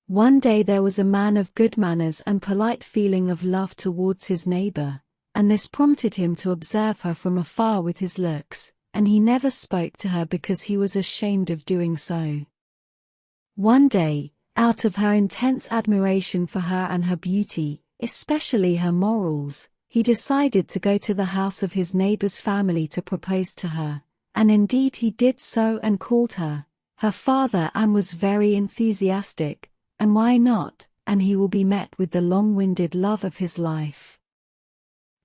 One day there was a man of good manners and polite feeling of love towards his neighbor, and this prompted him to observe her from afar with his looks, and he never spoke to her because he was ashamed of doing so. One day, out of her intense admiration for her and her beauty, especially her morals, he decided to go to the house of his neighbor's family to propose to her, and indeed he did so and called her. Her father and was very enthusiastic, and why not, and he will be met with the long-winded love of his life.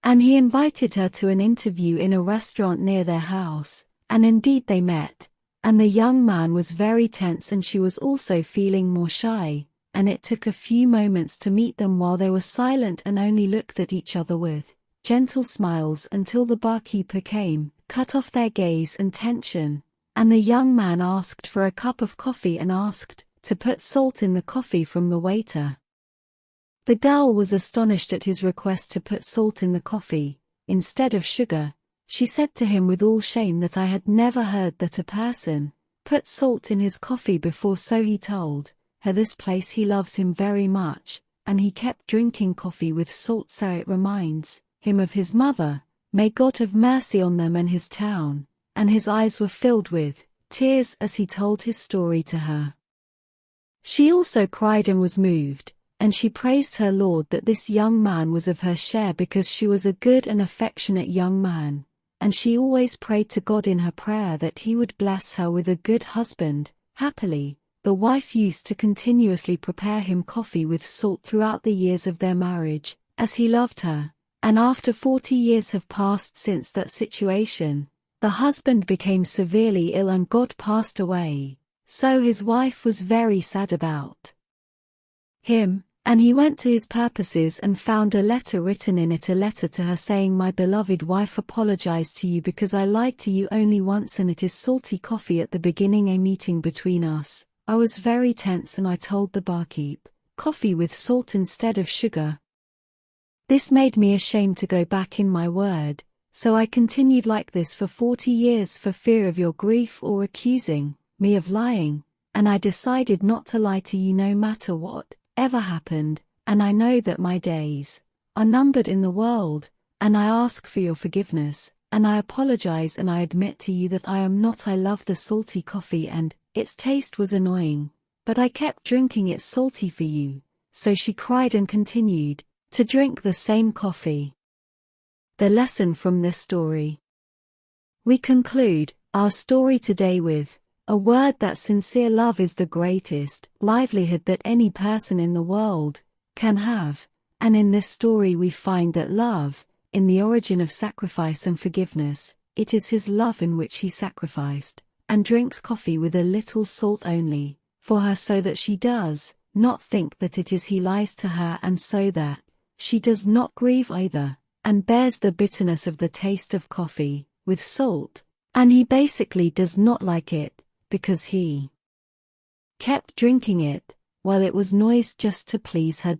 And he invited her to an interview in a restaurant near their house, and indeed they met, and the young man was very tense and she was also feeling more shy, and it took a few moments to meet them while they were silent and only looked at each other with gentle smiles until the barkeeper came, cut off their gaze and tension, and the young man asked for a cup of coffee and asked to put salt in the coffee from the waiter. The girl was astonished at his request to put salt in the coffee, instead of sugar. She said to him with all shame that I had never heard that a person put salt in his coffee before, so he told her this place he loves him very much, and he kept drinking coffee with salt so it reminds him of his mother, may God have mercy on them and his town, and his eyes were filled with tears as he told his story to her. She also cried and was moved, and she praised her Lord that this young man was of her share because she was a good and affectionate young man, and she always prayed to God in her prayer that he would bless her with a good husband. Happily, the wife used to continuously prepare him coffee with salt throughout the years of their marriage, as he loved her, and after 40 years have passed since that situation, the husband became severely ill and God passed away, so his wife was very sad about him. And he went to his purposes and found a letter written in it, a letter to her saying, "My beloved wife, apologize to you because I lied to you only once, and it is salty coffee at the beginning a meeting between us. I was very tense and I told the barkeep, coffee with salt instead of sugar. This made me ashamed to go back in my word, so I continued like this for 40 years for fear of your grief or accusing me of lying, and I decided not to lie to you no matter what ever happened, and I know that my days are numbered in the world, and I ask for your forgiveness, and I apologize and I admit to you that I love the salty coffee and its taste was annoying, but I kept drinking it salty for you." So she cried and continued to drink the same coffee. The lesson from this story. We conclude our story today with a word that sincere love is the greatest livelihood that any person in the world can have, and in this story we find that love, in the origin of sacrifice and forgiveness, it is his love in which he sacrificed, and drinks coffee with a little salt only, for her so that she does not think that it is he lies to her and so that she does not grieve either, and bears the bitterness of the taste of coffee with salt, and he basically does not like it, because he kept drinking it, while it was noise just to please her.